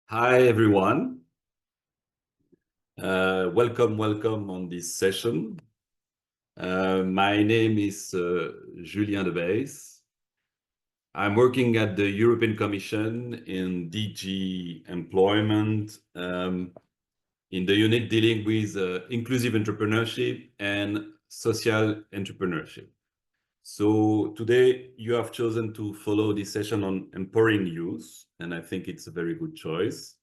Hi, everyone. Welcome on this session. My name is Julien Debeys. I'm working at the European Commission in DG Employment, in the unit dealing with inclusive entrepreneurship and social entrepreneurship. So today you have chosen to follow this session on empowering youth, and I think it's a very good choice.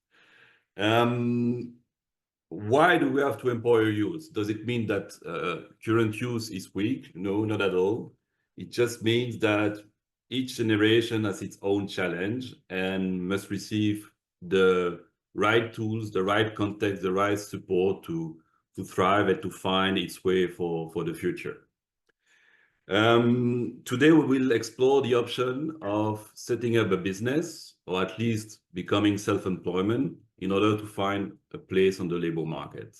Why do we have to empower youth? Does it mean that current youth is weak? No, not at all. It just means that each generation has its own challenge and must receive the right tools, the right context, the right support to thrive and to find its way for the future. Today we will explore the option of setting up a business, or at least becoming self-employment, in order to find a place on the labor market.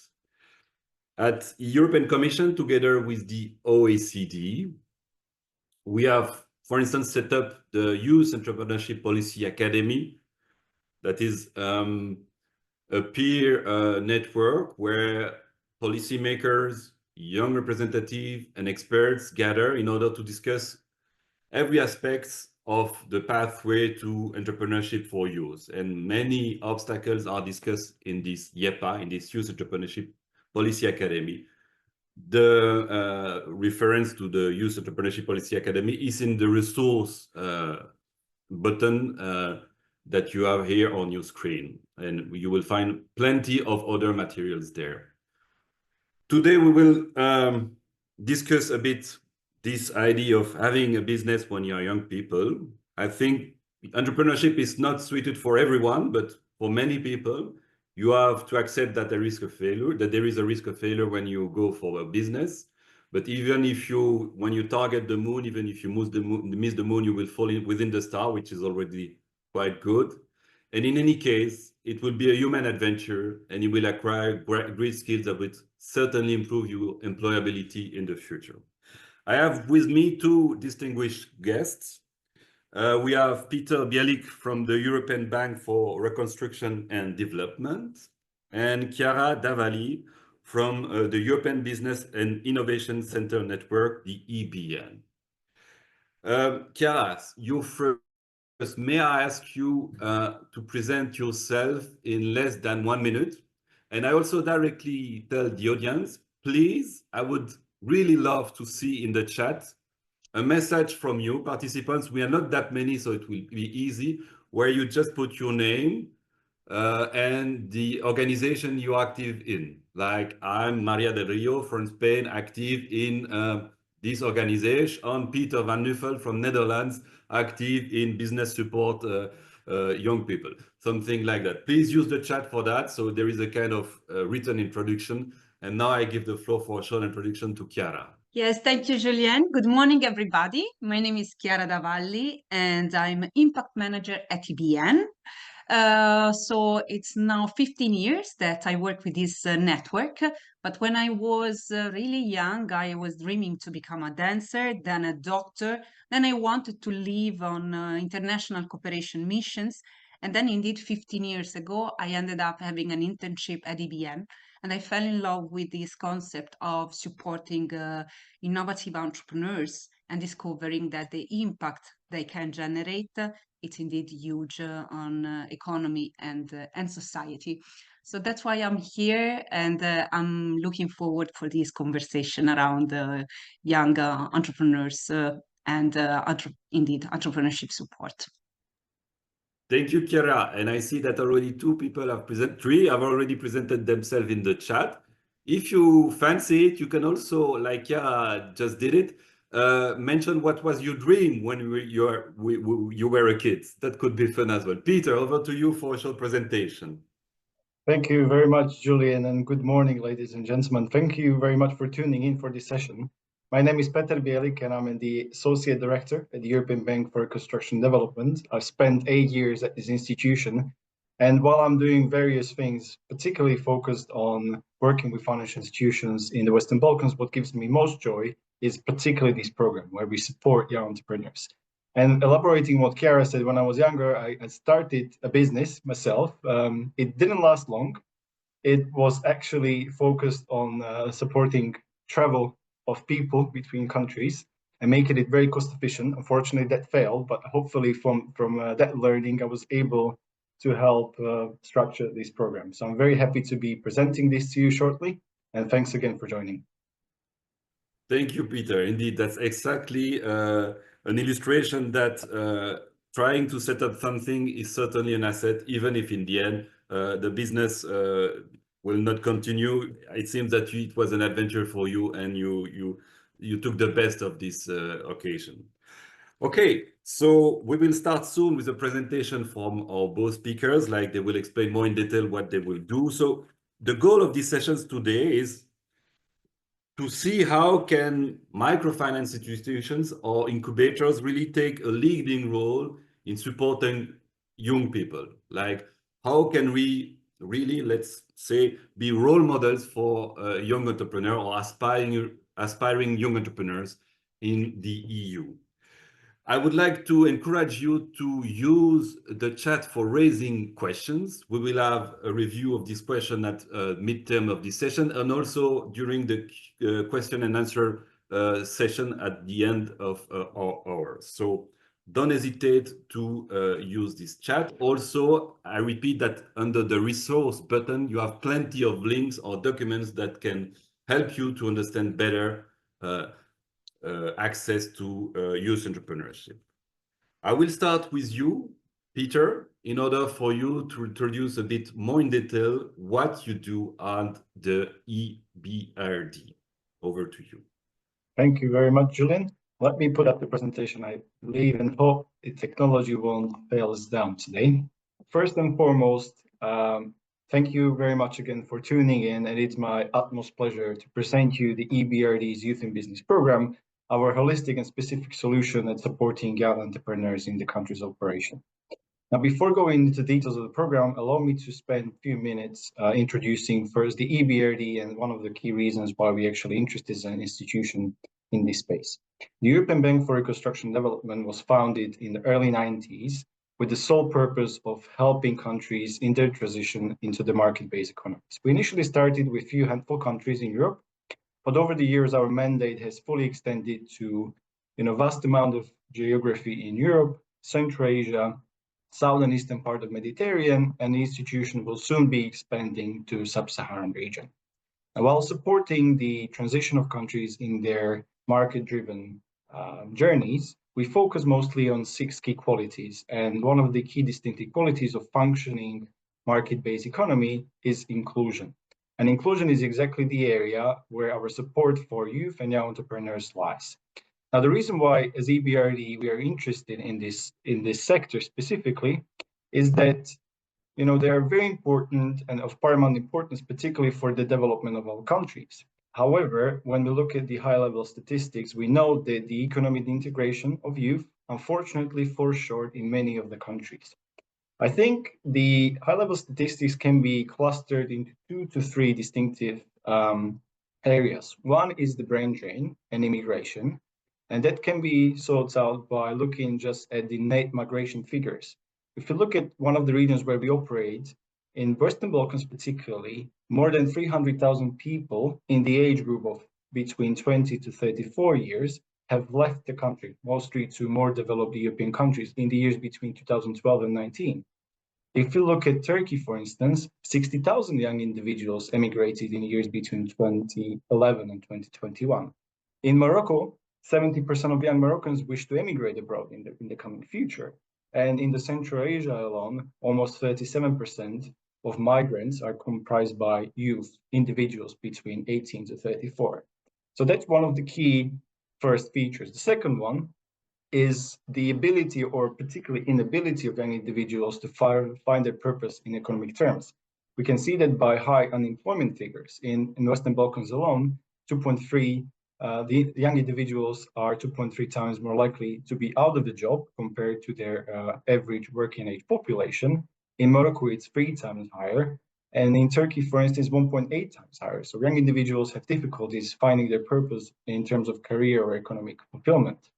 At European Commission, together with the OECD, we have, for instance, set up the Youth Entrepreneurship Policy Academy. That is a peer network where policymakers, young representatives, and experts gather in order to discuss every aspect of the pathway to entrepreneurship for youth. And many obstacles are discussed in this YEPA, in this Youth Entrepreneurship Policy Academy. The reference to the Youth Entrepreneurship Policy Academy is in the resource button that you have here on your screen. And you will find plenty of other materials there. Today, we will discuss a bit this idea of having a business when you're young people. I think entrepreneurship is not suited for everyone, but for many people, you have to accept that there is a risk of failure when you go for a business. But even if when you target the moon, even if you miss the moon, you will fall within the star, which is already quite good. And in any case, it will be a human adventure, and you will acquire great skills that will certainly improve your employability in the future. I have with me two distinguished guests. We have Peter Bielik from the European Bank for Reconstruction and Development, and Chiara Davalli from the European Business and Innovation Center Network, the EBN. Chiara, you first. May I ask you to present yourself in less than 1 minute? And I also directly tell the audience, please, I would really love to see in the chat a message from you, participants. We are not that many, so it will be easy, where you just put your name and the organization you're active in. Like, I'm Maria del Rio from Spain, active in this organization. Peter van Nuffel from Netherlands, active in business support young people, something like that. Please use the chat for that. So there is a kind of written introduction. And now I give the floor for a short introduction to Chiara. Yes, thank you, Julien. Good morning, everybody. My name is Chiara Davalli, and I'm Impact Manager at EBN. So it's now 15 years that I work with this network. But when I was really young, I was dreaming to become a dancer, then a doctor. Then I wanted to live on international cooperation missions. And then indeed, 15 years ago, I ended up having an internship at EBN. And I fell in love with this concept of supporting innovative entrepreneurs and discovering that the impact they can generate it's indeed huge on economy and society. So that's why I'm here, and I'm looking forward for this conversation around young entrepreneurs and indeed entrepreneurship support. Thank you, Chiara. And I see that already three have already presented themselves in the chat. If you fancy it, you can also, like Chiara just did it, mention what was your dream when you were a kid. That could be fun as well. Peter, over to you for a short presentation. Thank you very much, Julian, and good morning, ladies and gentlemen. Thank you very much for tuning in for this session. My name is Peter Bielik, and I'm the Associate Director at the European Bank for Reconstruction and Development. I've spent 8 years at this institution, and while I'm doing various things, particularly focused on working with financial institutions in the Western Balkans, what gives me most joy is particularly this program where we support young entrepreneurs. And elaborating what Chiara said, when I was younger, I started a business myself. It didn't last long. It was actually focused on supporting travel of people between countries and making it very cost efficient. Unfortunately, that failed, but hopefully from that learning, I was able to help structure this program. So I'm very happy to be presenting this to you shortly, and thanks again for joining. Thank you, Peter. Indeed, that's exactly an illustration that trying to set up something is certainly an asset, even if in the end the business will not continue. It seems that it was an adventure for you, and you took the best of this occasion. Okay, so we will start soon with a presentation from our both speakers, like they will explain more in detail what they will do. So the goal of these sessions today is to see how can microfinance institutions or incubators really take a leading role in supporting young people. Like, how can we really, let's say, be role models for young entrepreneurs or aspiring young entrepreneurs in the EU? I would like to encourage you to use the chat for raising questions. We will have a review of this question at midterm of this session, and also during the question and answer session at the end of our hour. So don't hesitate to use this chat. Also, I repeat that under the resource button, you have plenty of links or documents that can help you to understand better access to youth entrepreneurship. I will start with you, Peter, in order for you to introduce a bit more in detail what you do at the EBRD. Over to you. Thank you very much, Julian. Let me put up the presentation. I believe and hope the technology won't fail us down today. First and foremost, thank you very much again for tuning in, and it's my utmost pleasure to present you the EBRD's Youth in Business Program, our holistic and specific solution at supporting young entrepreneurs in the country's operation. Now, before going into details of the program, allow me to spend a few minutes introducing first the EBRD and one of the key reasons why we actually interested as an institution in this space. The European Bank for Reconstruction and Development was founded in the early 90s with the sole purpose of helping countries in their transition into the market-based economies. We initially started with a few handful countries in Europe, but over the years, our mandate has fully extended to vast amount of geography in Europe, Central Asia, southern eastern part of Mediterranean, and the institution will soon be expanding to sub-Saharan region. And while supporting the transition of countries in their market-driven journeys, we focus mostly on 6 key qualities. And one of the key distinctive qualities of functioning market-based economy is inclusion. And inclusion is exactly the area where our support for youth and young entrepreneurs lies. Now, the reason why, as EBRD, we are interested in this sector specifically is that they are very important and of paramount importance, particularly for the development of our countries. However, when we look at the high-level statistics, we know that the economic integration of youth unfortunately falls short in many of the countries. I think the high-level statistics can be clustered into 2 to 3 distinctive areas. One is the brain drain and immigration, and that can be sorted out by looking just at the net migration figures. If you look at one of the regions where we operate, in Western Balkans particularly, more than 300,000 people in the age group of between 20 to 34 years have left the country, mostly to more developed European countries in the years between 2012 and 19. If you look at Turkey, for instance, 60,000 young individuals emigrated in the years between 2011 and 2021. In Morocco, 70% of young Moroccans wish to emigrate abroad in the coming future. And in the Central Asia alone, almost 37% of migrants are comprised by youth individuals between 18 to 34. So that's one of the key first features. The second one is the ability or particularly inability of young individuals to find their purpose in economic terms. We can see that by high unemployment figures in Western Balkans alone, 2.3 the young individuals are 2.3 times more likely to be out of the job compared to their average working age population. In Morocco, it's 3 times higher. And in Turkey, for instance, 1.8 times higher. So young individuals have difficulties finding their purpose in terms of career or economic fulfillment.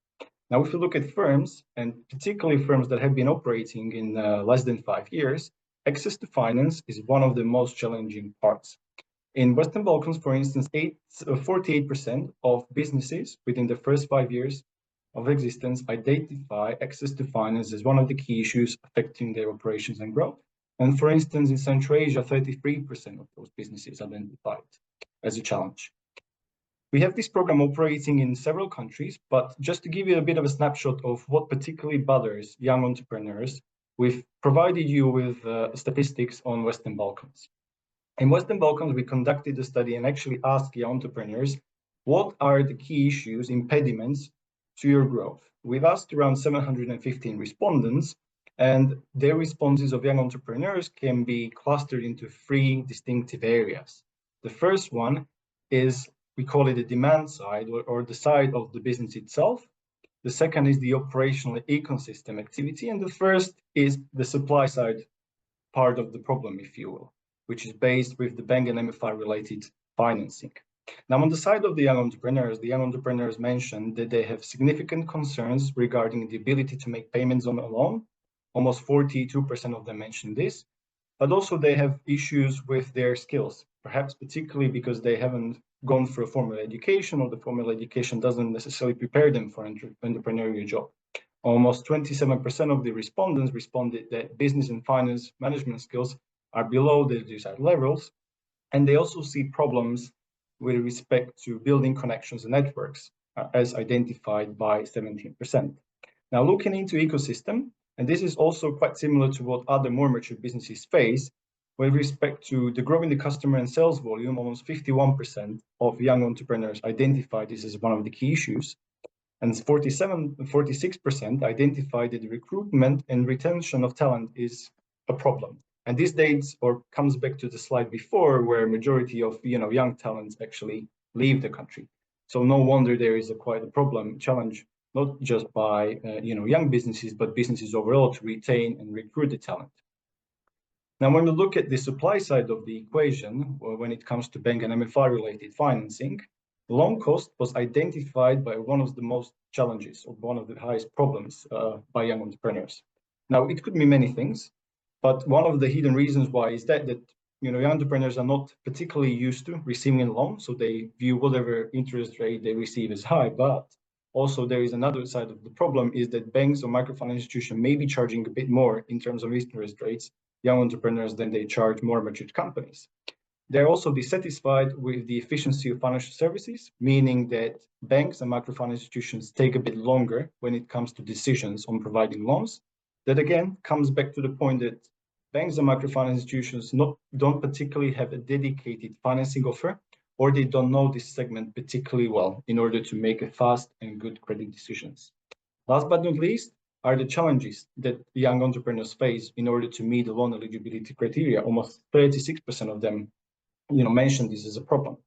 Now, if you look at firms, and particularly firms that have been operating in less than 5 years, access to finance is one of the most challenging parts. In Western Balkans, for instance, 48% of businesses within the first 5 years of existence identify access to finance as one of the key issues affecting their operations and growth. And for instance, in Central Asia, 33% of those businesses identified as a challenge. We have this program operating in several countries, but just to give you a bit of a snapshot of what particularly bothers young entrepreneurs, we've provided you with statistics on Western Balkans. In Western Balkans, we conducted a study and actually asked young entrepreneurs, what are the key issues, impediments to your growth? We've asked around 715 respondents, and their responses of young entrepreneurs can be clustered into 3 distinctive areas. The first one is, we call it the demand side, or the side of the business itself. The second is the operational ecosystem activity, and the first is the supply side part of the problem, if you will, which is based with the bank and MFI related financing. Now, on the side of the young entrepreneurs mentioned that they have significant concerns regarding the ability to make payments on a loan. Almost 42% of them mentioned this, but also they have issues with their skills, perhaps particularly because they haven't gone for a formal education, or the formal education doesn't necessarily prepare them for an entrepreneurial job. Almost 27% of the respondents responded that business and finance management skills are below the desired levels, and they also see problems with respect to building connections and networks, as identified by 17%. Now, looking into ecosystem, and this is also quite similar to what other more mature businesses face, with respect to the growing the customer and sales volume, almost 51% of young entrepreneurs identified this as one of the key issues, and 46% identified that the recruitment and retention of talent is a problem. And this dates or comes back to the slide before, where majority of young talents actually leave the country. So no wonder there is quite a problem, challenge, not just by young businesses, but businesses overall to retain and recruit the talent. Now, when we look at the supply side of the equation, when it comes to bank and MFI related financing, loan cost was identified by one of the most challenges, or one of the highest problems by young entrepreneurs. Now, it could be many things, but one of the hidden reasons why is that young entrepreneurs are not particularly used to receiving a loan, so they view whatever interest rate they receive as high. But also there is another side of the problem, is that banks or microfinance institutions may be charging a bit more in terms of interest rates young entrepreneurs than they charge more mature companies. They're also dissatisfied with the efficiency of financial services, meaning that banks and microfinance institutions take a bit longer when it comes to decisions on providing loans. That again comes back to the point that banks and microfinance institutions don't particularly have a dedicated financing offer, or they don't know this segment particularly well in order to make a fast and good credit decisions. Last but not least are the challenges that young entrepreneurs face in order to meet the loan eligibility criteria. Almost 36% of them mentioned this as a problem.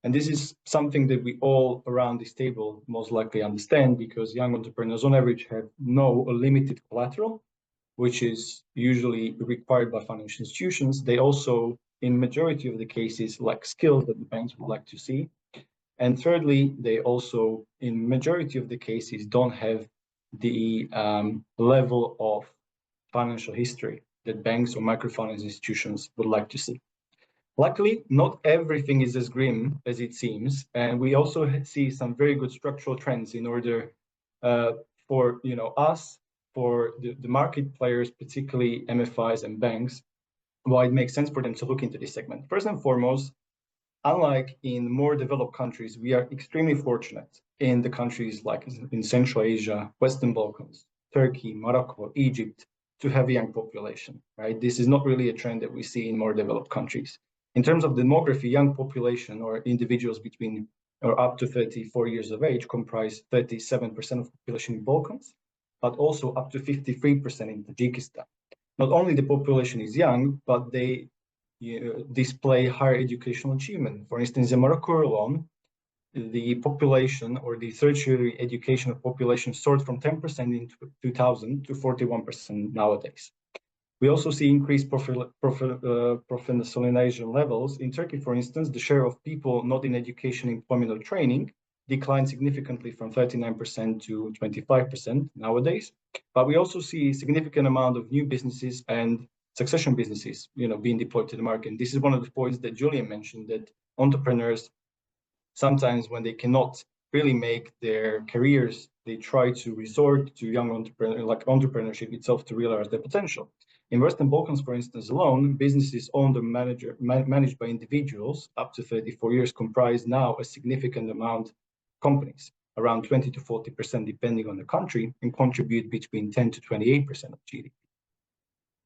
And this is something that we all around this table most likely understand, because young entrepreneurs on average have no or limited collateral, which is usually required by financial institutions. They also, in majority of the cases, lack skills that the banks would like to see. And thirdly, they also, in majority of the cases, don't have the level of financial history that banks or microfinance institutions would like to see. Luckily, not everything is as grim as it seems, and we also see some very good structural trends in order for us, for the market players, particularly MFIs and banks, why it makes sense for them to look into this segment. First and foremost, unlike in more developed countries, we are extremely fortunate in the countries like in Central Asia, Western Balkans, Turkey, Morocco, Egypt, to have a young population, right? This is not really a trend that we see in more developed countries. In terms of demography, young population, or individuals between or up to 34 years of age, comprise 37% of population in Balkans, but also up to 53% in Tajikistan. Not only the population is young, but they display higher educational achievement. For instance, in Morocco alone, the population, or the tertiary education of population, soared from 10% in 2000 to 41% nowadays. We also see increased professionalization levels. In Turkey, for instance, the share of people not in education, employment, or training declined significantly from 39% to 25% nowadays. But we also see a significant amount of new businesses and succession businesses, being deployed to the market. And this is one of the points that Julian mentioned, that entrepreneurs, sometimes when they cannot really make their careers, they try to resort to young entrepreneurship itself to realize their potential. In Western Balkans, for instance, alone, businesses owned or managed by individuals up to 34 years comprise now a significant amount of companies, around 20 to 40%, depending on the country, and contribute between 10 to 28% of GDP.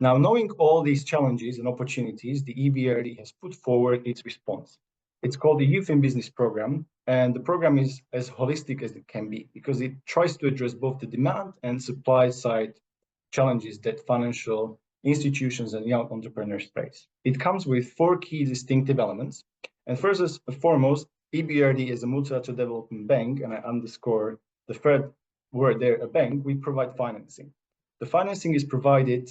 Now, knowing all these challenges and opportunities, the EBRD has put forward its response. It's called the Youth in Business Program, and the program is as holistic as it can be because it tries to address both the demand and supply side challenges that financial institutions and young entrepreneurs face. It comes with 4 key distinctive elements. And first and foremost, EBRD is a multilateral development bank, and I underscore the third word there, a bank. We provide financing. The financing is provided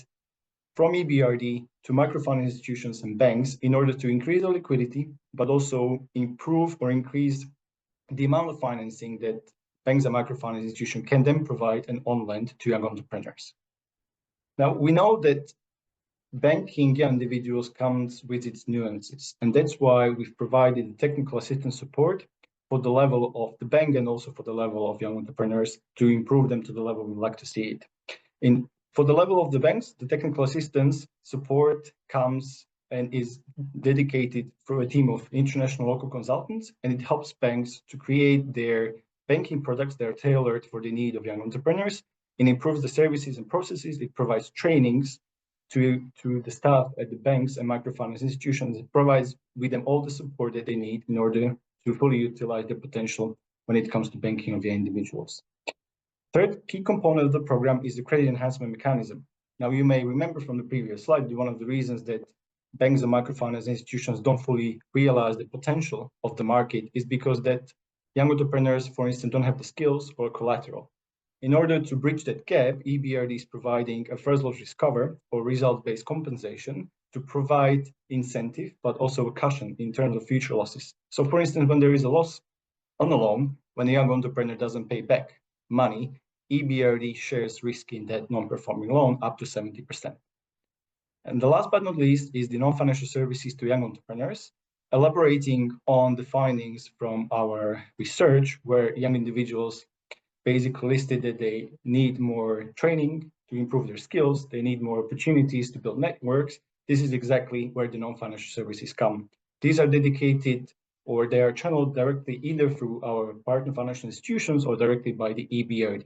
from EBRD to microfinance institutions and banks in order to increase the liquidity, but also improve or increase the amount of financing that banks and microfinance institutions can then provide and on-lend to young entrepreneurs. Now, we know that banking young individuals comes with its nuances, and that's why we've provided technical assistance support for the level of the bank and also for the level of young entrepreneurs to improve them to the level we'd like to see it. For the level of the banks, the technical assistance support comes and is dedicated through a team of international local consultants, and it helps banks to create their banking products that are tailored for the need of young entrepreneurs. It improves the services and processes. It provides trainings to the staff at the banks and microfinance institutions. It provides with them all the support that they need in order to fully utilize their potential when it comes to banking of young individuals. Third key component of the program is the credit enhancement mechanism. Now, you may remember from the previous slide, one of the reasons that banks and microfinance institutions don't fully realize the potential of the market is because that young entrepreneurs, for instance, don't have the skills or collateral. In order to bridge that gap, EBRD is providing a first loss Discover or result-based compensation to provide incentive, but also a cushion in terms of future losses. So, for instance, when there is a loss on a loan, when a young entrepreneur doesn't pay back money, EBRD shares risk in that non-performing loan up to 70%. And the last but not least is the non-financial services to young entrepreneurs, elaborating on the findings from our research, where young individuals basically listed that they need more training to improve their skills, they need more opportunities to build networks. This is exactly where the non-financial services come. These are dedicated or they are channeled directly either through our partner financial institutions or directly by the EBRD.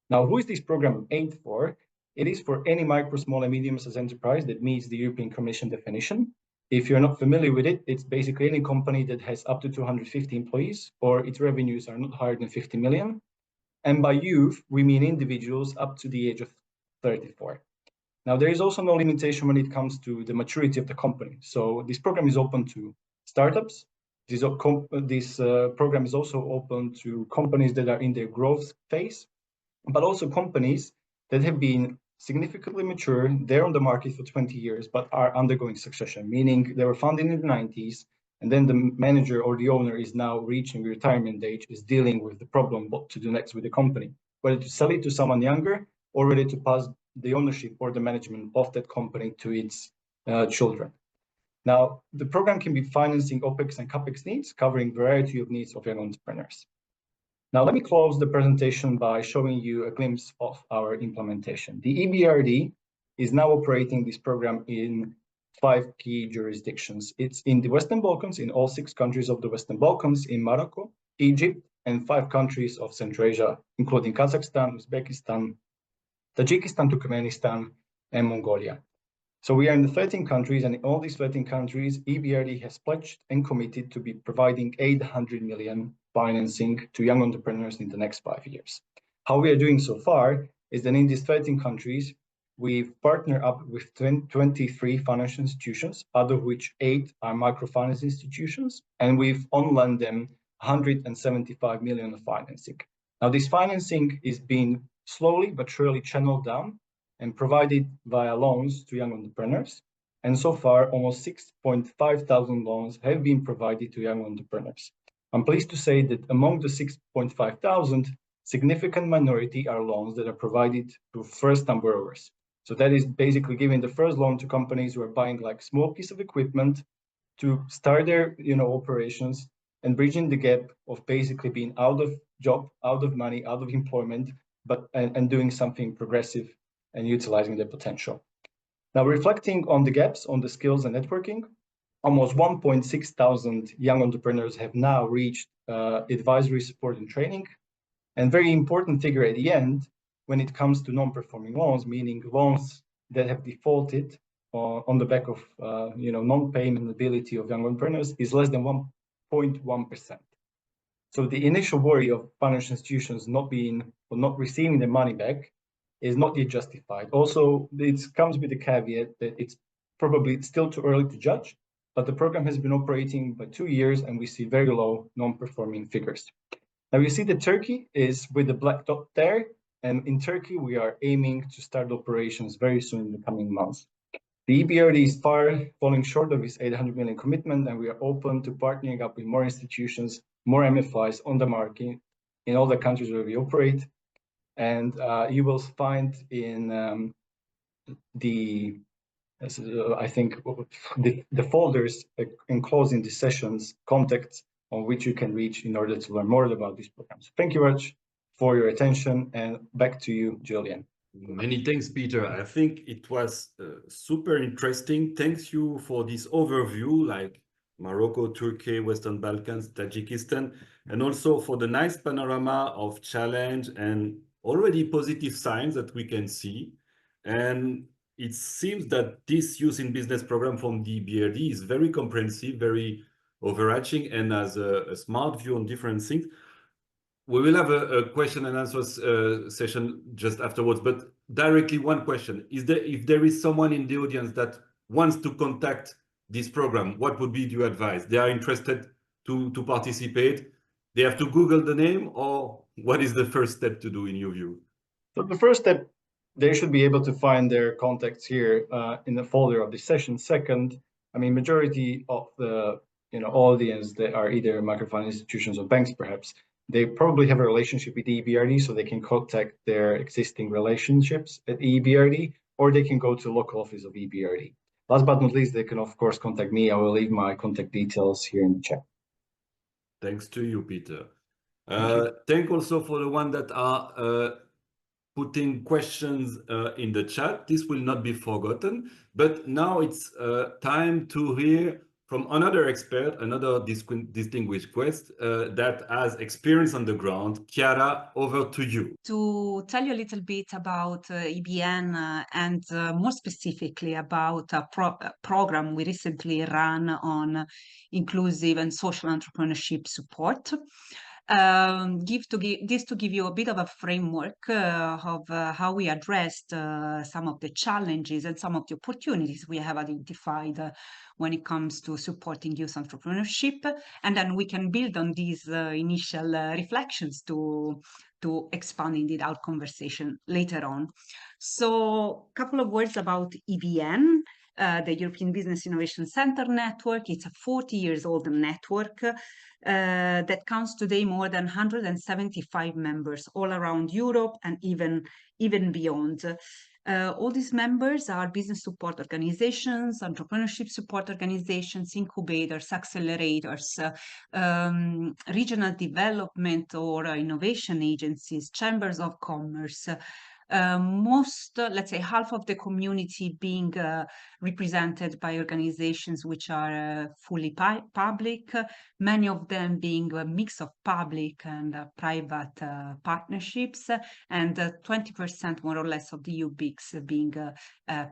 Now, who is this program aimed for? It is for any micro, small, and medium-sized enterprise that meets the European Commission definition. If you're not familiar with it, it's basically any company that has up to 250 employees or its revenues are not higher than 50 million. And by youth, we mean individuals up to the age of 34. Now, there is also no limitation when it comes to the maturity of the company. So this program is open to startups. This program is also open to companies that are in their growth phase, but also companies that have been significantly mature. They're on the market for 20 years, but are undergoing succession, meaning they were founded in the 90s, and then the manager or the owner is now reaching retirement age, is dealing with the problem what to do next with the company, whether to sell it to someone younger or whether to pass the ownership or the management of that company to its children. Now, the program can be financing OPEX and CAPEX needs, covering a variety of needs of young entrepreneurs. Now, let me close the presentation by showing you a glimpse of our implementation. The EBRD is now operating this program in 5 key jurisdictions. It's in the Western Balkans, in all 6 countries of the Western Balkans, in Morocco, Egypt, and 5 countries of Central Asia, including Kazakhstan, Uzbekistan, Tajikistan, Turkmenistan, and Mongolia. So we are in the 13 countries, and in all these 13 countries, EBRD has pledged and committed to be providing 800 million financing to young entrepreneurs in the next 5 years. How we are doing so far is that in these 13 countries, we've partnered up with 23 financial institutions, out of which 8 are microfinance institutions, and we've on-lent them 175 million of financing. Now, this financing is being slowly but surely channeled down and provided via loans to young entrepreneurs. And so far, almost 6,500 loans have been provided to young entrepreneurs. I'm pleased to say that among the 6,500, significant minority are loans that are provided to first-time borrowers. So that is basically giving the first loan to companies who are buying like small piece of equipment to start their operations, and bridging the gap of basically being out of job, out of money, out of employment, and doing something progressive and utilizing their potential. Now, reflecting on the gaps on the skills and networking, almost 1,600 young entrepreneurs have now reached advisory support and training. And very important figure at the end, when it comes to non-performing loans, meaning loans that have defaulted on the back of non-payment ability of young entrepreneurs, is less than 1.1%. So the initial worry of financial institutions not receiving their money back is not yet justified. Also, it comes with the caveat that it's probably still too early to judge, but the program has been operating by 2 years and we see very low non-performing figures. Now you see that Turkey is with the black dot there, and in Turkey we are aiming to start operations very soon in the coming months. The EBRD is falling short of its 800 million commitment, and we are open to partnering up with more institutions, more MFIs on the market in all the countries where we operate. And you will find in I think the folders enclosing the sessions contacts on which you can reach in order to learn more about these programs. Thank you very much for your attention, and back to you, Julian. Many thanks, Peter. I think it was super interesting. Thanks you for this overview, like Morocco, Turkey, Western Balkans, Tajikistan, and also for the nice panorama of challenge and already positive signs that we can see. And it seems that this Youth in Business program from the EBRD is very comprehensive, very overarching, and has a smart view on different things. We will have a question and answers session just afterwards, but directly one question. If there is someone in the audience that wants to contact this program, what would be your advice? They are interested to participate. They have to Google the name, or what is the first step to do in your view? So the first step, they should be able to find their contacts here in the folder of the session. Second, I mean, majority of the audience that are either microfinance institutions or banks, perhaps, they probably have a relationship with the EBRD, so they can contact their existing relationships at EBRD, or they can go to the local office of EBRD. Last but not least, they can, of course, contact me. I will leave my contact details here in the chat. Thanks to you, Peter. Thank also for the one that are putting questions in the chat. This will not be forgotten, but now it's time to hear from another expert, another distinguished guest that has experience on the ground. Chiara, over to you. To tell you a little bit about EBN and more specifically about a program we recently ran on inclusive and social entrepreneurship support. This to give you a bit of a framework of how we addressed some of the challenges and some of the opportunities we have identified when it comes to supporting youth entrepreneurship, and then we can build on these initial reflections to expanding it out conversation later on. So a couple of words about EBN. The European Business Innovation Center network. It's a 40 years old network that counts today more than 175 members all around Europe and even beyond. All these members are business support organizations, entrepreneurship support organizations, incubators, accelerators, regional development or innovation agencies, chambers of commerce. Let's say half of the community being represented by organizations which are fully public, many of them being a mix of public and private partnerships, and 20% more or less of the UBICs being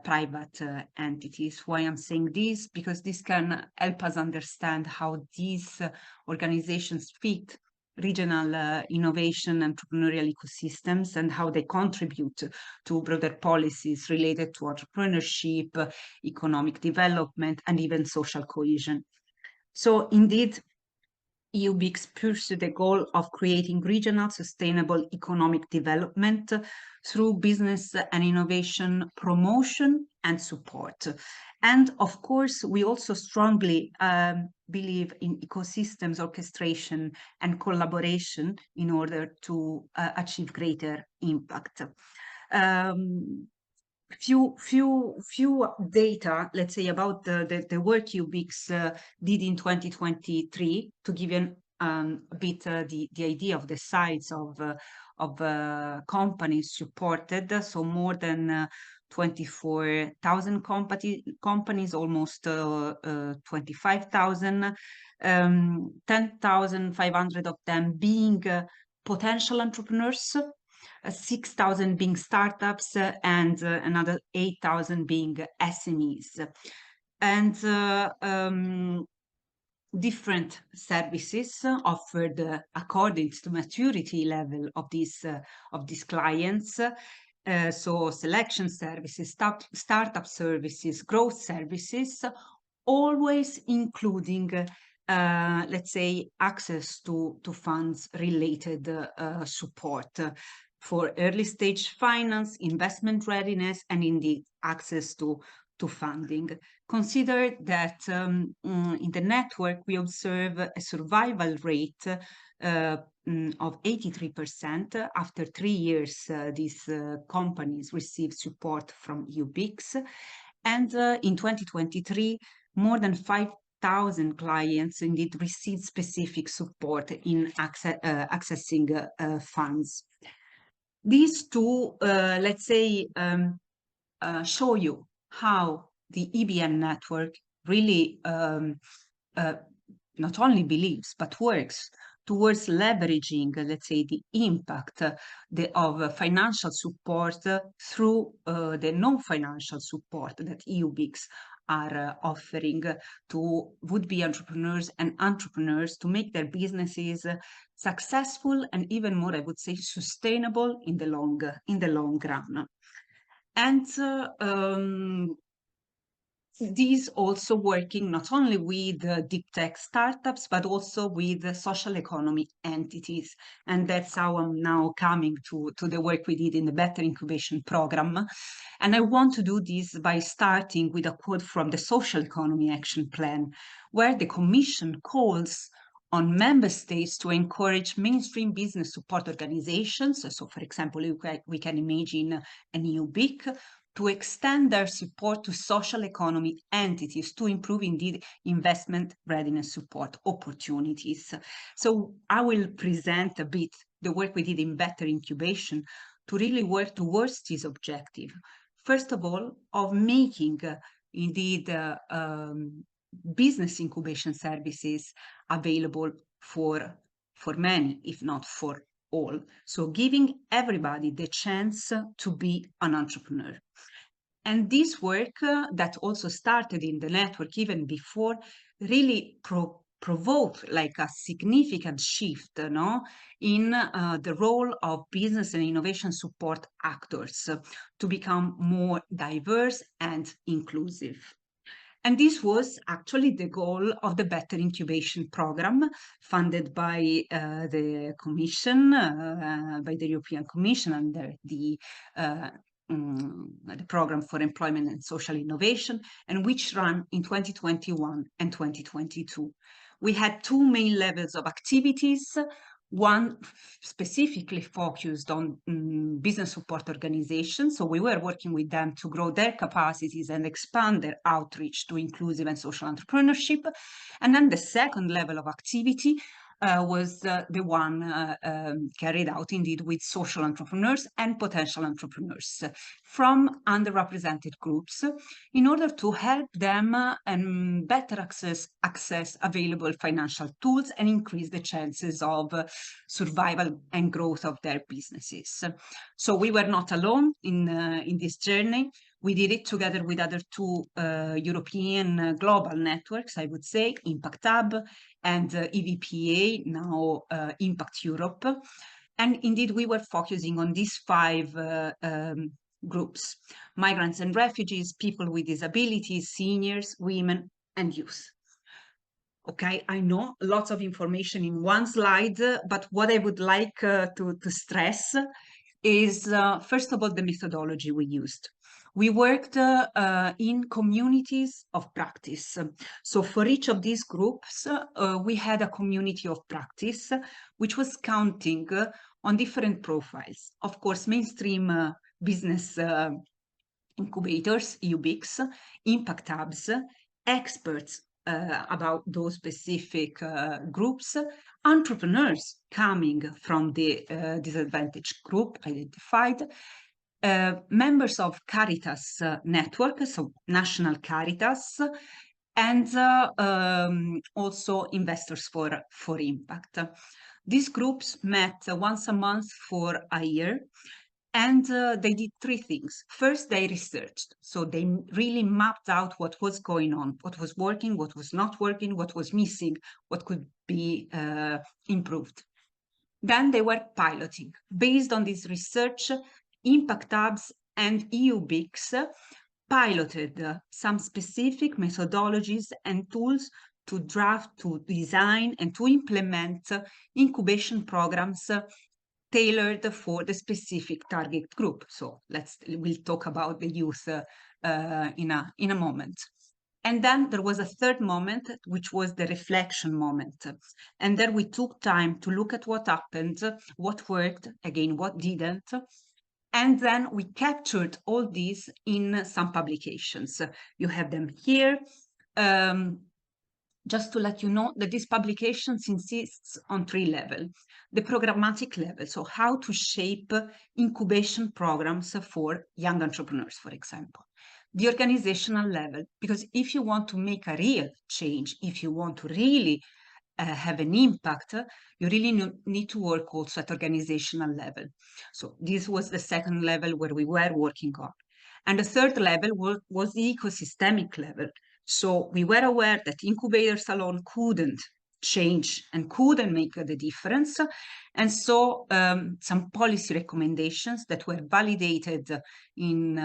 private entities. Why I'm saying this? Because this can help us understand how these organizations fit regional innovation and entrepreneurial ecosystems and how they contribute to broader policies related to entrepreneurship, economic development, and even social cohesion. So indeed, EUBICS pursue the goal of creating regional sustainable economic development through business and innovation promotion and support. And of course, we also strongly believe in ecosystems orchestration and collaboration in order to achieve greater impact. Few data, let's say, about the work EUBICS did in 2023 to give you a bit the idea of the size of companies supported. So more than 24,000 companies, almost 25,000, 10,500 of them being potential entrepreneurs, 6,000 being startups, and another 8,000 being SMEs. And different services offered according to maturity level of these clients. So selection services, startup services, growth services, always including let's say access to funds related support for early stage finance, investment readiness, and indeed access to funding. Consider that in the network we observe a survival rate of 83%. After 3 years, these companies receive support from EUBICS. And in 2023, more than 5,000 clients indeed received specific support in accessing funds. These two, let's say, show you how the EBN network really not only believes but works towards leveraging, let's say, the impact of financial support through the non-financial support that EUBICS are offering to would-be entrepreneurs and entrepreneurs to make their businesses successful and even more, I would say, sustainable in the long run. And these also working not only with deep tech startups, but also with social economy entities. And that's how I'm now coming to the work we did in the Better Incubation program. And I want to do this by starting with a quote from the Social Economy Action Plan, where the Commission calls on member states to encourage mainstream business support organizations. So, for example, we can imagine an EUBIC to extend their support to social economy entities to improve indeed investment readiness support opportunities. So I will present a bit the work we did in Better Incubation to really work towards this objective. First of all, of making indeed business incubation services available for many, if not for all. So giving everybody the chance to be an entrepreneur. And this work that also started in the network even before really provoked like a significant shift in the role of business and innovation support actors to become more diverse and inclusive. And this was actually the goal of the Better Incubation program funded by the Commission, by the European Commission under the Program for Employment and Social Innovation, and which ran in 2021 and 2022. We had two main levels of activities. One specifically focused on business support organizations. So we were working with them to grow their capacities and expand their outreach to inclusive and social entrepreneurship. And then the second level of activity was the one carried out indeed with social entrepreneurs and potential entrepreneurs from underrepresented groups in order to help them and better access available financial tools and increase the chances of survival and growth of their businesses. So we were not alone in this journey. We did it together with other two European global networks, I would say, Impact Hub and EVPA, now Impact Europe. And indeed, we were focusing on these 5 groups: migrants and refugees, people with disabilities, seniors, women, and youth. Okay, I know lots of information in one slide, but what I would like to stress is, first of all, the methodology we used. We worked in communities of practice. So for each of these groups, we had a community of practice, which was counting on different profiles. Of course, mainstream business incubators, EUBICs, impact hubs, experts about those specific groups, entrepreneurs coming from the disadvantaged group identified, members of Caritas network, so National Caritas, and also investors for impact. These groups met once a month for a year, and they did three things. First, they researched. So they really mapped out what was going on, what was working, what was not working, what was missing, what could be improved. Then they were piloting. Based on this research, impact hubs and EUBICs piloted some specific methodologies and tools to draft, to design, and to implement incubation programs tailored for the specific target group. So we'll talk about the youth in a moment. And then there was a third moment, which was the reflection moment. And then we took time to look at what happened, what worked, again, what didn't. And then we captured all these in some publications. You have them here. Just to let you know that this publication insists on three levels. The programmatic level, so how to shape incubation programs for young entrepreneurs, for example. The organizational level, because if you want to make a real change, if you want to really have an impact, you really need to work also at organizational level. So this was the second level where we were working on. And the third level was the ecosystemic level. So we were aware that incubators alone couldn't change and couldn't make the difference. And so some policy recommendations that were validated in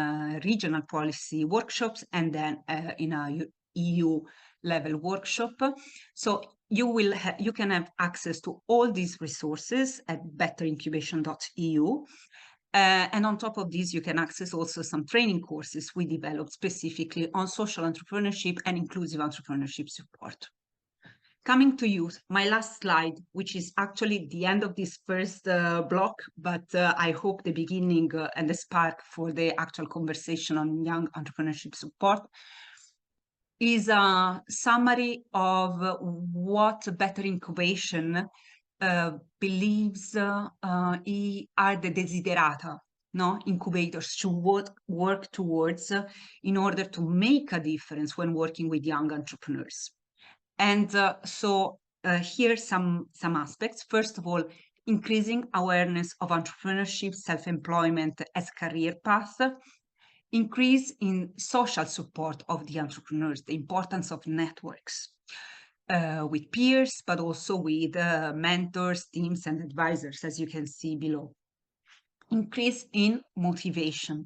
regional policy workshops and then in a EU level workshop. So you can have access to all these resources at betterincubation.eu. And on top of this, you can access also some training courses we developed specifically on social entrepreneurship and inclusive entrepreneurship support. Coming to youth, my last slide, which is actually the end of this first block, but I hope the beginning and the spark for the actual conversation on young entrepreneurship support, is a summary of what Better Incubation believes are the desiderata, no? Incubators should work towards in order to make a difference when working with young entrepreneurs. And so here some aspects. First of all, increasing awareness of entrepreneurship, self-employment as career path, increase in social support of the entrepreneurs, the importance of networks with peers, but also with mentors, teams, and advisors, as you can see below. Increase in motivation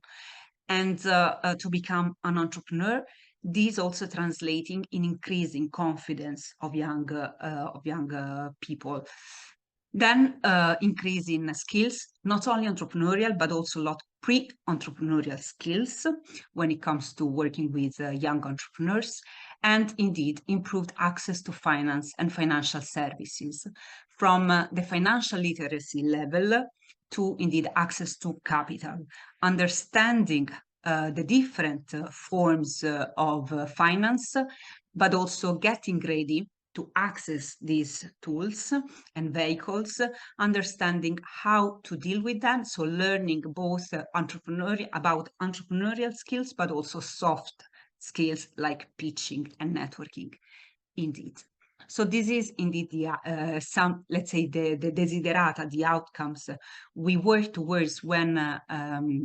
and to become an entrepreneur. This also translating in increasing confidence of young people. Then increase in skills, not only entrepreneurial, but also a lot pre-entrepreneurial skills when it comes to working with young entrepreneurs, and indeed improved access to finance and financial services from the financial literacy level to indeed access to capital, understanding the different forms of finance, but also getting ready to access these tools and vehicles, understanding how to deal with them. So learning both about entrepreneurial skills, but also soft skills like pitching and networking, indeed. So this is indeed the some, let's say, the desiderata, the outcomes we work towards when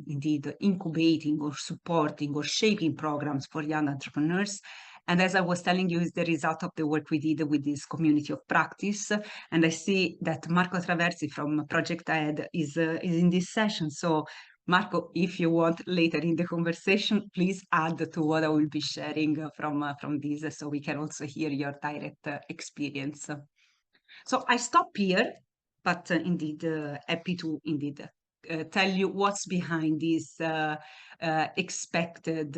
indeed incubating or supporting or shaping programs for young entrepreneurs. And as I was telling you, is the result of the work we did with this community of practice. And I see that Marco Traversi from Project Ahead is in this session. So Marco, if you want later in the conversation, please add to what I will be sharing from this, so we can also hear your direct experience. So I stop here, but indeed happy to tell you what's behind these expected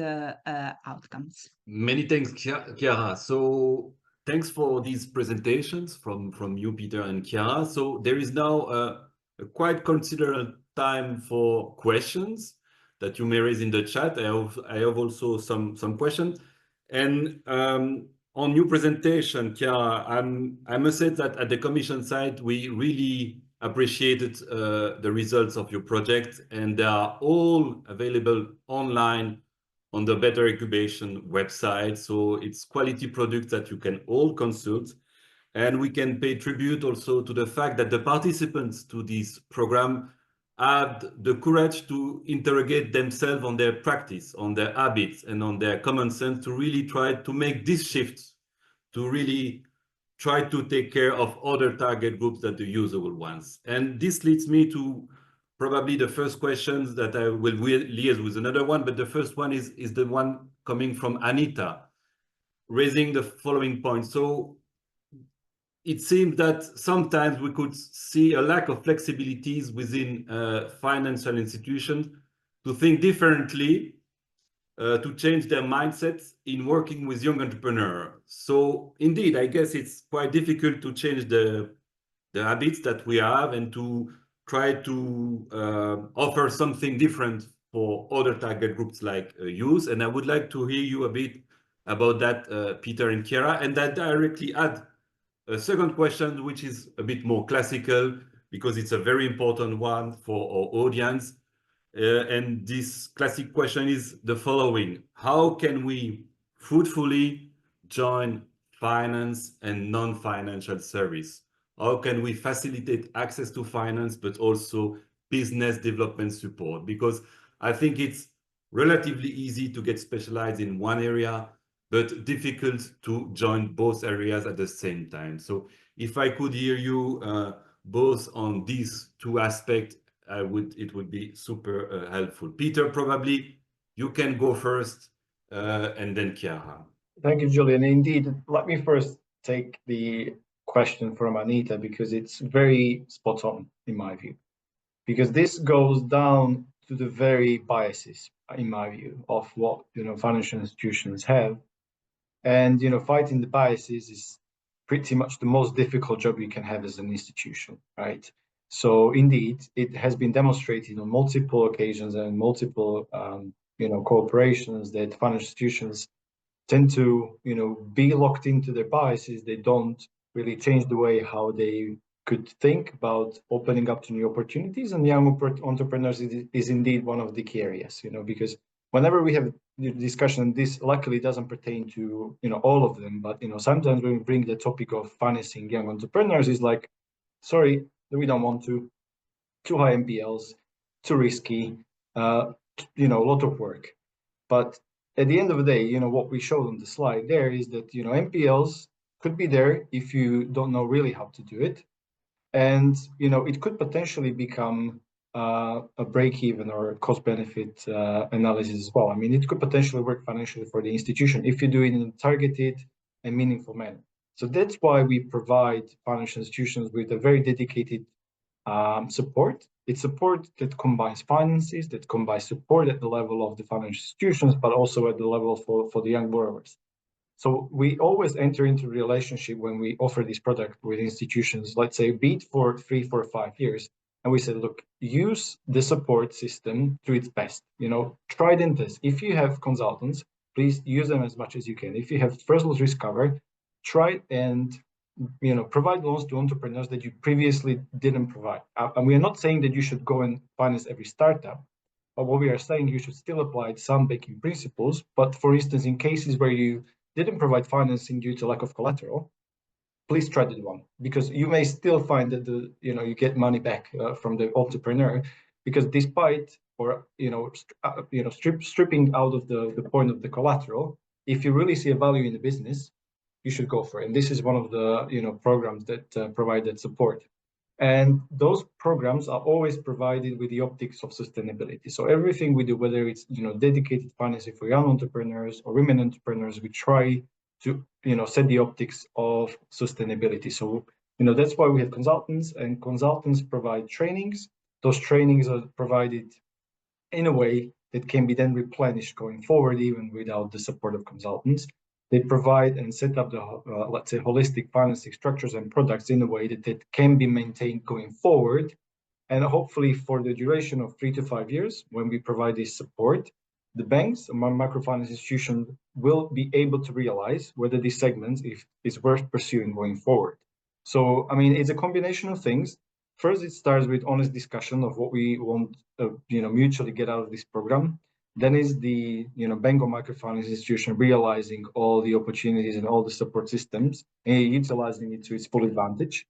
outcomes. Many thanks, Chiara. So thanks for these presentations from you, Peter and Chiara. So there is now a quite considerable time for questions that you may raise in the chat. I have also some questions. And on your presentation, Chiara, I must say that at the Commission side, we really appreciated the results of your project, and they are all available online on the Better Incubation website. So it's quality products that you can all consult. And we can pay tribute also to the fact that the participants to this program had the courage to interrogate themselves on their practice, on their habits, and on their common sense to really try to make this shift, to really try to take care of other target groups than the usual ones. And this leads me to probably the first questions that I will liaise with another one, but the first one is the one coming from Anita, raising the following point. So it seems that sometimes we could see a lack of flexibilities within financial institutions to think differently, to change their mindsets in working with young entrepreneurs. So indeed, I guess it's quite difficult to change the habits that we have and to try to offer something different for other target groups like youth. And I would like to hear you a bit about that, Peter and Chiara, and that directly add a second question, which is a bit more classical, because it's a very important one for our audience. And this classic question is the following: how can we fruitfully join finance and non-financial service? How can we facilitate access to finance, but also business development support? Because I think it's relatively easy to get specialized in one area, but difficult to join both areas at the same time. So if I could hear you both on these two aspects, it would be super helpful. Peter, probably you can go first, and then Chiara. Thank you, Julian. Indeed, let me first take the question from Anita, because it's very spot on in my view, because this goes down to the very biases, in my view, of what financial institutions have. And fighting the biases is pretty much the most difficult job you can have as an institution, right? So indeed, it has been demonstrated on multiple occasions and multiple corporations that financial institutions tend to be locked into their biases. They don't really change the way how they could think about opening up to new opportunities, and young entrepreneurs is indeed one of the key areas, because whenever we have the discussion, this luckily doesn't pertain to all of them, but sometimes when we bring the topic of financing young entrepreneurs, is like, sorry, we don't want to, too high MPLs, too risky, a lot of work. But at the end of the day, what we showed on the slide there is that MPLs could be there if you don't know really how to do it, and it could potentially become a break-even or cost-benefit analysis as well. I mean, it could potentially work financially for the institution if you do it in a targeted and meaningful manner. So that's why we provide financial institutions with a very dedicated support. It's support that combines finances, that combines support at the level of the financial institutions, but also at the level for the young borrowers. So we always enter into a relationship when we offer this product with institutions, let's say, be it for 3, 4, 5 years. And we say, look, use the support system to its best. Try and test. If you have consultants, please use them as much as you can. If you have first loss risk cover, try and provide loans to entrepreneurs that you previously didn't provide. And we are not saying that you should go and finance every startup, but what we are saying, you should still apply some banking principles. But for instance, in cases where you didn't provide financing due to lack of collateral, please try that one, because you may still find that you get money back from the entrepreneur, because despite stripping out of the point of the collateral, if you really see a value in the business, you should go for it. And this is one of the programs that provide that support. And those programs are always provided with the optics of sustainability. So everything we do, whether it's dedicated financing for young entrepreneurs or women entrepreneurs, we try to set the optics of sustainability. So that's why we have consultants, and consultants provide trainings. Those trainings are provided in a way that can be then replenished going forward, even without the support of consultants. They provide and set up the, let's say, holistic financing structures and products in a way that can be maintained going forward. And hopefully for the duration of 3 to 5 years, when we provide this support, the banks and microfinance institutions will be able to realize whether this segment is worth pursuing going forward. So, I mean, it's a combination of things. First, it starts with honest discussion of what we want, mutually get out of this program. Then is the bank or microfinance institution realizing all the opportunities and all the support systems and utilizing it to its full advantage.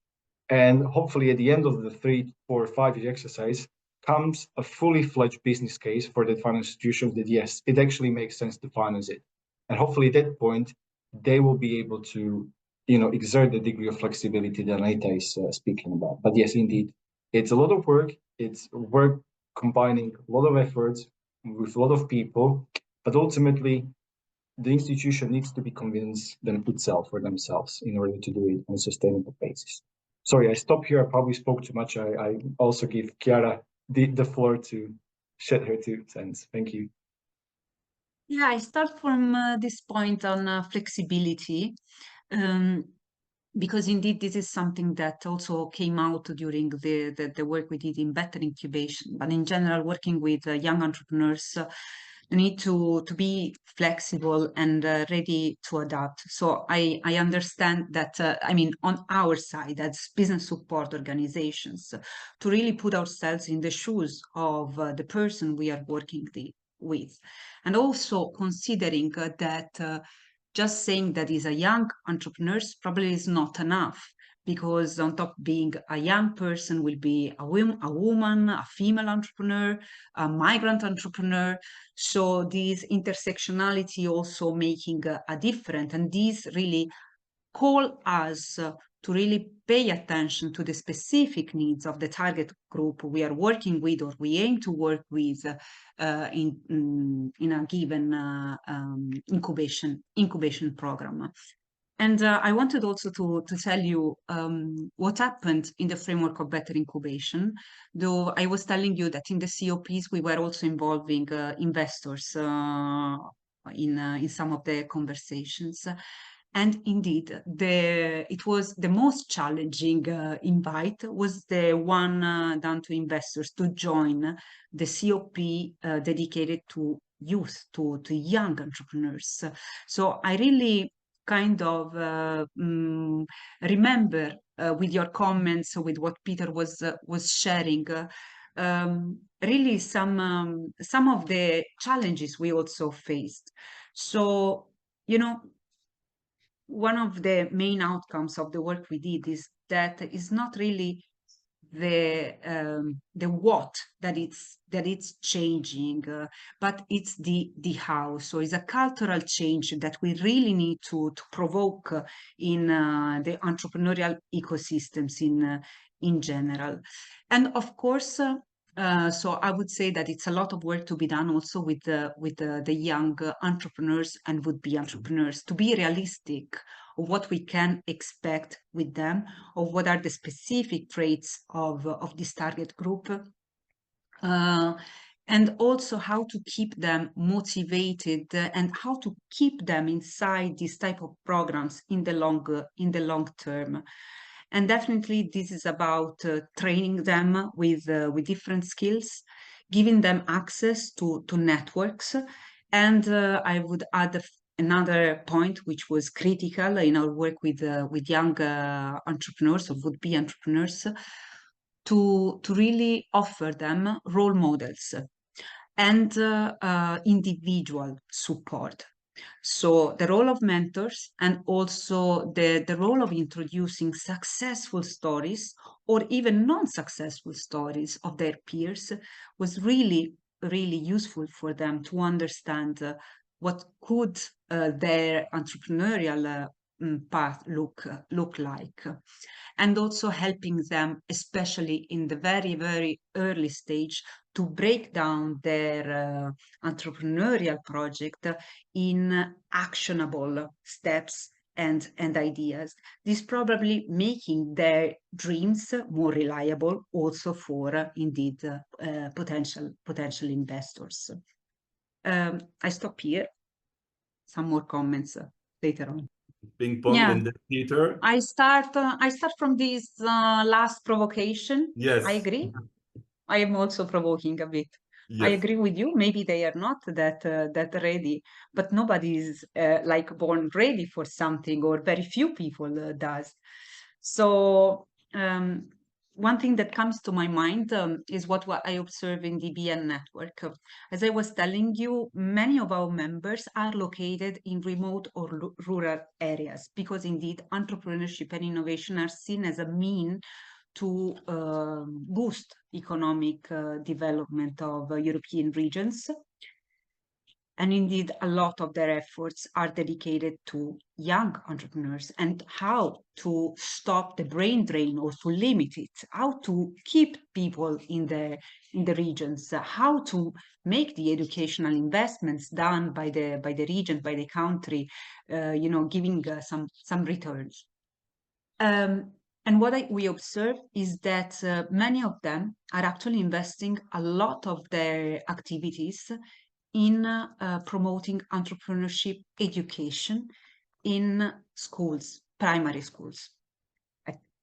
And hopefully at the end of the 3, 4, 5 year exercise comes a fully fledged business case for the financial institutions that yes, it actually makes sense to finance it. And hopefully at that point, they will be able to exert the degree of flexibility that Anita is speaking about. But yes, indeed, it's a lot of work. It's work combining a lot of efforts with a lot of people, but ultimately the institution needs to be convinced itself for themselves in order to do it on a sustainable basis. Sorry, I stop here. I probably spoke too much. I also give Chiara the floor to shed her 2 cents. Thank you. Yeah, I start from this point on flexibility. Because indeed this is something that also came out during the work we did in Better Incubation. But in general, working with young entrepreneurs, you need to be flexible and ready to adapt. So I understand that, I mean, on our side as business support organizations, to really put ourselves in the shoes of the person we are working with. And also considering that just saying that he's a young entrepreneur probably is not enough, because on top of being a young person will be a woman, a female entrepreneur, a migrant entrepreneur. So this intersectionality also making a difference, and these really call us to really pay attention to the specific needs of the target group we are working with or we aim to work with in a given incubation program. And I wanted also to tell you what happened in the framework of Better Incubation, though I was telling you that in the COPs we were also involving investors in some of the conversations. And indeed, it was the most challenging invite was the one done to investors to join the COP dedicated to youth, to young entrepreneurs. So I really kind of remember with your comments, with what Peter was sharing, really some of the challenges we also faced. So, one of the main outcomes of the work we did is that it's not really the what that it's changing, but it's the how. So it's a cultural change that we really need to provoke in the entrepreneurial ecosystems in general. And of course, so I would say that it's a lot of work to be done also with the young entrepreneurs and would-be entrepreneurs, to be realistic of what we can expect with them, of what are the specific traits of this target group, and also how to keep them motivated and how to keep them inside these type of programs in the long term. And definitely this is about training them with different skills, giving them access to networks. And I would add another point which was critical in our work with young entrepreneurs or would-be entrepreneurs, to really offer them role models and individual support. So the role of mentors and also the role of introducing successful stories or even non-successful stories of their peers was really, really useful for them to understand what could their entrepreneurial path look like, and also helping them, especially in the very, very early stage, to break down their entrepreneurial project in actionable steps and ideas. This probably making their dreams more reliable also for indeed potential investors. I stop here. Some more comments later on. Ping pong Yeah. and then Peter. I start from this last provocation. Yes. I agree. I am also provoking a bit. I Yes. agree with you. Maybe they are not that ready, but nobody is like born ready for something, or very few people does. So one thing that comes to my mind is what I observe in the EBN network. As I was telling you, many of our members are located in remote or rural areas, because indeed entrepreneurship and innovation are seen as a mean to boost economic development of European regions. And indeed, a lot of their efforts are dedicated to young entrepreneurs and how to stop the brain drain or to limit it, how to keep people in the regions, how to make the educational investments done by the region, by the country, giving some returns. And what we observe is that many of them are actually investing a lot of their activities in promoting entrepreneurship education in schools, primary schools,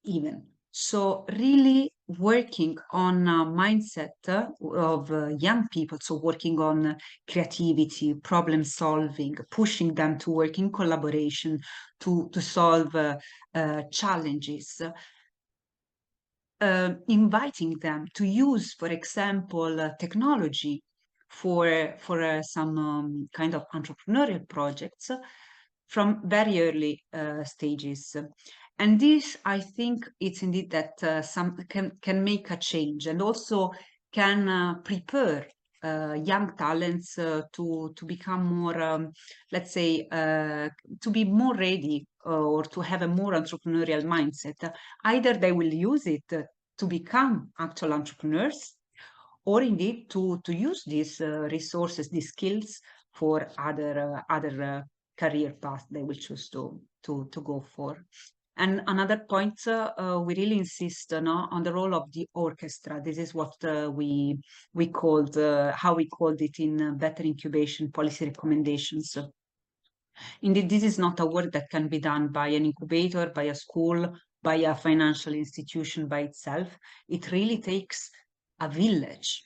even. So really working on a mindset of young people, so working on creativity, problem solving, pushing them to work in collaboration to solve challenges, inviting them to use, for example, technology for some kind of entrepreneurial projects from very early stages. And this, I think, it's indeed that some can make a change, and also can prepare young talents to become more, let's say, to be more ready or to have a more entrepreneurial mindset. Either they will use it to become actual entrepreneurs, or indeed to use these resources, these skills for other career paths they will choose to go for. And another point, we really insist on the role of the orchestra. This is what we called, how we called it in Better Incubation policy recommendations. Indeed, this is not a work that can be done by an incubator, by a school, by a financial institution by itself. It really takes a village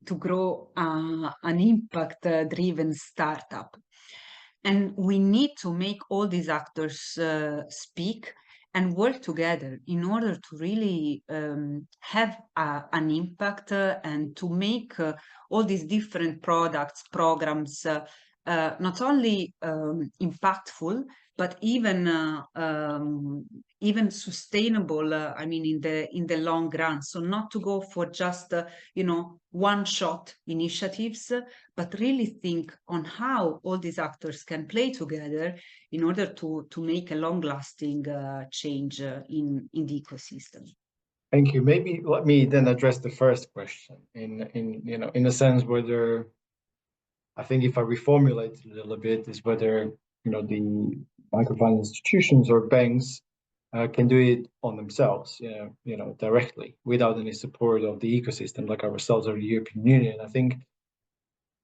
to grow an impact-driven startup. And we need to make all these actors speak and work together in order to really have an impact and to make all these different products, programs, not only impactful, but even sustainable. I mean, in the long run. So not to go for just one-shot initiatives, but really think on how all these actors can play together in order to make a long-lasting change in the ecosystem. Thank you. Maybe let me then address the first question in a sense whether, I think if I reformulate it a little bit, is whether the microfinance institutions or banks can do it on themselves, directly without any support of the ecosystem like ourselves or the European Union. I think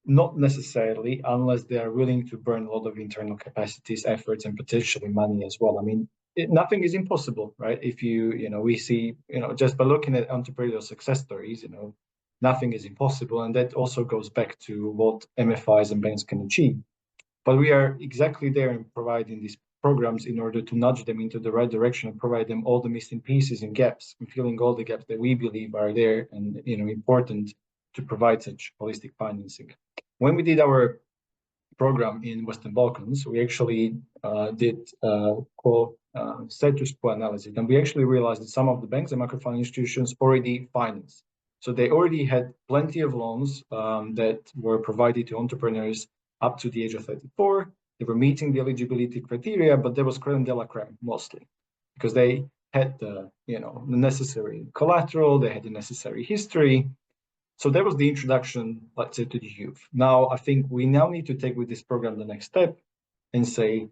not necessarily, unless they are willing to burn a lot of internal capacities, efforts, and potentially money as well. I mean, nothing is impossible, right? If we see, just by looking at entrepreneurial success stories, nothing is impossible. And that also goes back to what MFIs and banks can achieve. But we are exactly there in providing these programs in order to nudge them into the right direction and provide them all the missing pieces and gaps, and filling all the gaps that we believe are there and important to provide such holistic financing. When we did our program in Western Balkans, we actually did status quo analysis, and we actually realized that some of the banks and microfinance institutions already financed. So they already had plenty of loans that were provided to entrepreneurs up to the age of 34, They were meeting the eligibility criteria, but there was creme de la creme mostly, because they had the, the necessary collateral, they had the necessary history. So that was the introduction, let's say, to the youth. Now, I think we now need to take with this program the next step and say,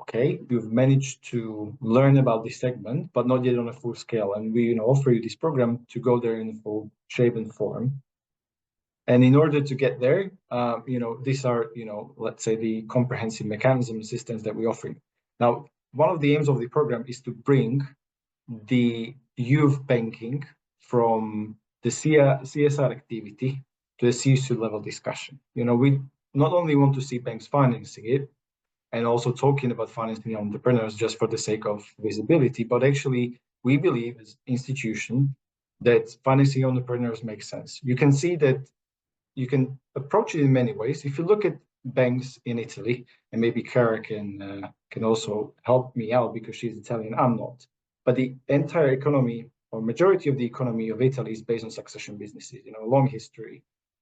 okay, you've managed to learn about this segment, but not yet on a full scale. And we offer you this program to go there in full shape and form. And in order to get there, these are, let's say, the comprehensive mechanism systems that we offer you. Now, one of the aims of the program is to bring the youth banking from the CSR activity to the C-suite level discussion. We not only want to see banks financing it and also talking about financing entrepreneurs just for the sake of visibility, but actually we believe as institution that financing entrepreneurs makes sense. You can see that you can approach it in many ways. If you look at banks in Italy, and maybe Cara can also help me out because she's Italian, I'm not. But the entire economy or majority of the economy of Italy is based on succession businesses, a long history.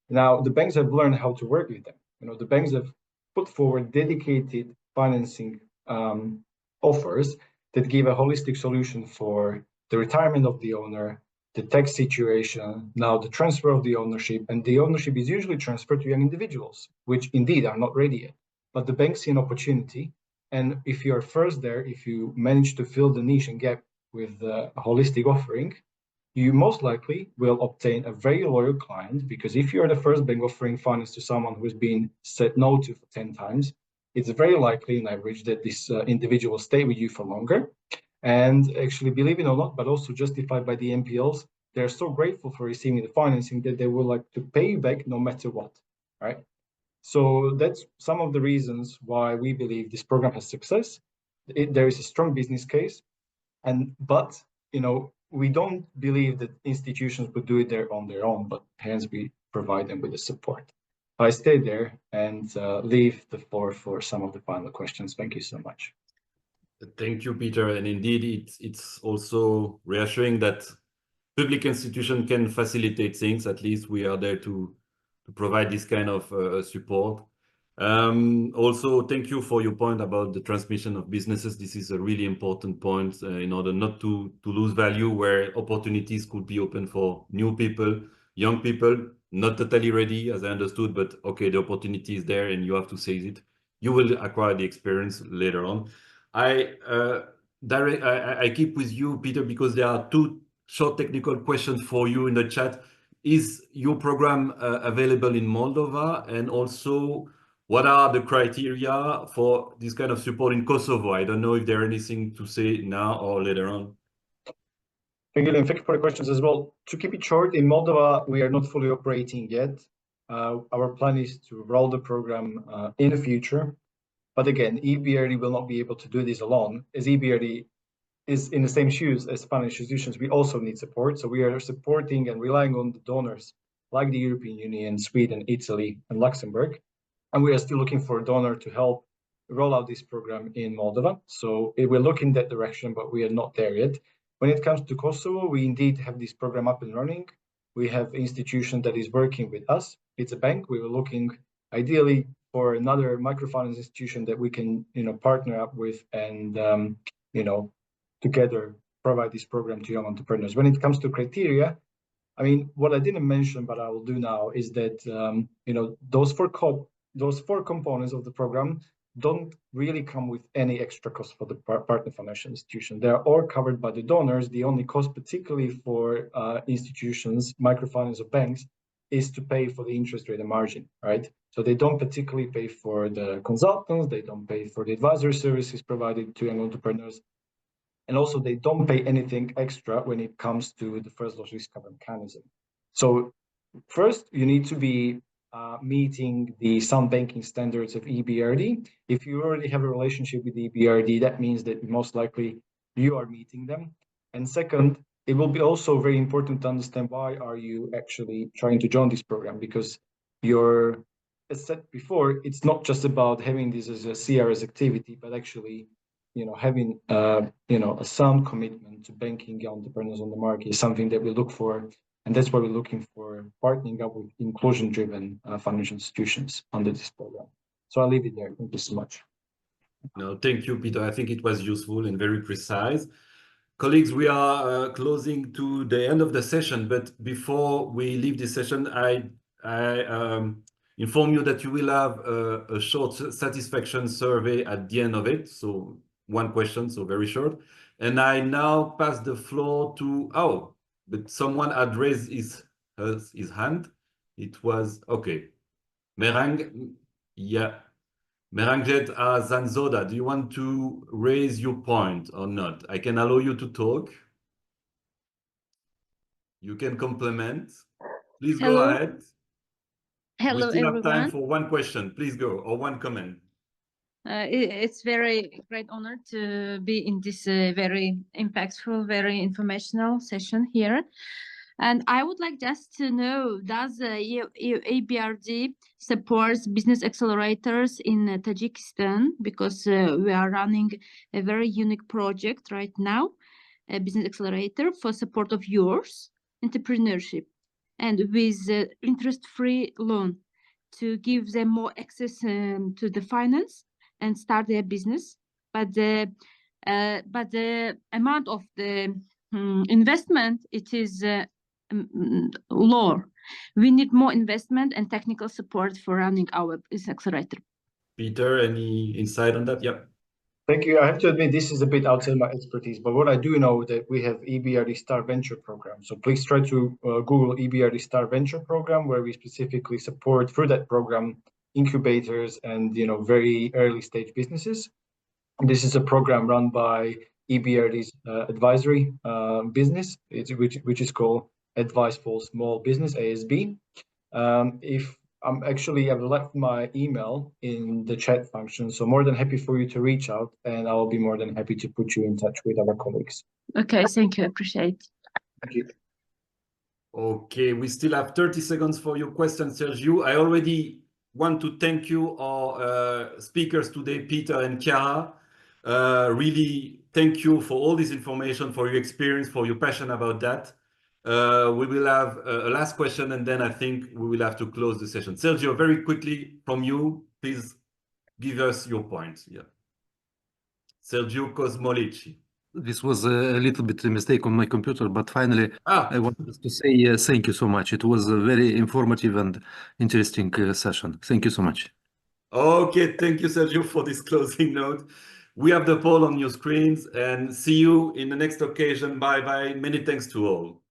Now, the banks have learned how to work with them. The banks have put forward dedicated financing offers that give a holistic solution for the retirement of the owner, the tax situation, now the transfer of the ownership, and the ownership is usually transferred to young individuals, which indeed are not ready yet. But the banks see an opportunity, and if you are first there, if you manage to fill the niche and gap with a holistic offering, you most likely will obtain a very loyal client, because if you're the first bank offering finance to someone who's been said no to for 10 times, it's very likely on average that this individual will stay with you for longer. And actually, believe it or not, but also justified by the NPLs, they're so grateful for receiving the financing that they would like to pay you back no matter what, right? So that's some of the reasons why we believe this program has success. There is a strong business case, but we don't believe that institutions would do it there on their own, but hence we provide them with the support. I stay there and leave the floor for some of the final questions. Thank you so much. Thank you, Peter. And indeed, it's also reassuring that public institution can facilitate things. At least we are there to provide this kind of support. Also, thank you for your point about the transmission of businesses. This is a really important point in order not to lose value, where opportunities could be open for new people, young people, not totally ready, as I understood, but okay, the opportunity is there and you have to seize it. You will acquire the experience later on. I keep with you, Peter, because there are two short technical questions for you in the chat. Is your program available in Moldova? And also, what are the criteria for this kind of support in Kosovo? I don't know if there's anything to say now or later on. Thank you, Liam. Thank you for the questions as well. To keep it short, in Moldova, we are not fully operating yet. Our plan is to roll the program in the future. But again, EBRD will not be able to do this alone. As EBRD is in the same shoes as financial institutions, we also need support. So we are supporting and relying on the donors like the European Union, Sweden, Italy, and Luxembourg. And we are still looking for a donor to help roll out this program in Moldova. So we're looking that direction, but we are not there yet. When it comes to Kosovo, we indeed have this program up and running. We have an institution that is working with us. It's a bank. We were looking ideally for another microfinance institution that we can, partner up with and, together provide this program to young entrepreneurs. When it comes to criteria, I mean, what I didn't mention, but I will do now, is that, those four components of the program don't really come with any extra cost for the partner financial institution. They are all covered by the donors. The only cost, particularly for institutions, microfinance or banks, is to pay for the interest rate and margin, right? So they don't particularly pay for the consultants, they don't pay for the advisory services provided to young entrepreneurs, and also they don't pay anything extra when it comes to the first loss risk cover mechanism. So first, you need to be meeting the sound banking standards of EBRD. If you already have a relationship with EBRD, that means that most likely you are meeting them. And second, it will be also very important to understand why are you actually trying to join this program, because as said before, it's not just about having this as a CRS activity, but actually, having a sound commitment to banking entrepreneurs on the market is something that we look for. And that's why we're looking for partnering up with inclusion-driven financial institutions under this program. So I'll leave it there. Thank you so much. No, thank you, Peter. I think it was useful and very precise. Colleagues, we are closing to the end of the session, but before we leave this session, I inform you that you will have a short satisfaction survey at the end of it. So one question, so very short. And I now pass the floor to, but someone had raised his hand. It was, okay. Yeah. Meranjet Zanzoda, do you want to raise your point or not? I can allow you to talk. You can complement. Please go ahead. Hello, we still everyone. have time for one question. Please go, or one comment. It's very great honor to be in this very impactful, very informational session here. And I would like just to know, does EBRD supports business accelerators in Tajikistan? Because we are running a very unique project right now, a business accelerator for support of yours entrepreneurship, and with interest-free loan to give them more access to the finance and start their business. But the amount of the investment, it is lower. We need more investment and technical support for running our business accelerator. Peter, any insight on that? Yep. Thank you. I have to admit, this is a bit outside my expertise, but what I do know that we have EBRD Star Venture Program. So please try to Google EBRD Star Venture Program, where we specifically support through that program incubators and very early stage businesses. This is a program run by EBRD's advisory business, which is called Advice for Small Business, ASB. I've left my email in the chat function, so more than happy for you to reach out, and I'll be more than happy to put you in touch with our colleagues. Okay, thank you. Appreciate. Thank you. Okay, we still have 30 seconds for your question, Sergio. I already want to thank you, our speakers today, Peter and Chiara. Really thank you for all this information, for your experience, for your passion about that. We will have a last question, and then I think we will have to close the session. Sergio, very quickly from you, please give us your point. Yeah. Sergio Cosmolici. This was a little bit a mistake on my computer, but finally I wanted to say thank you so much. It was a very informative and interesting session. Thank you so much. Okay, thank you, Sergio, for this closing note. We have the poll on your screens, and see you in the next occasion. Bye-bye. Many thanks to all.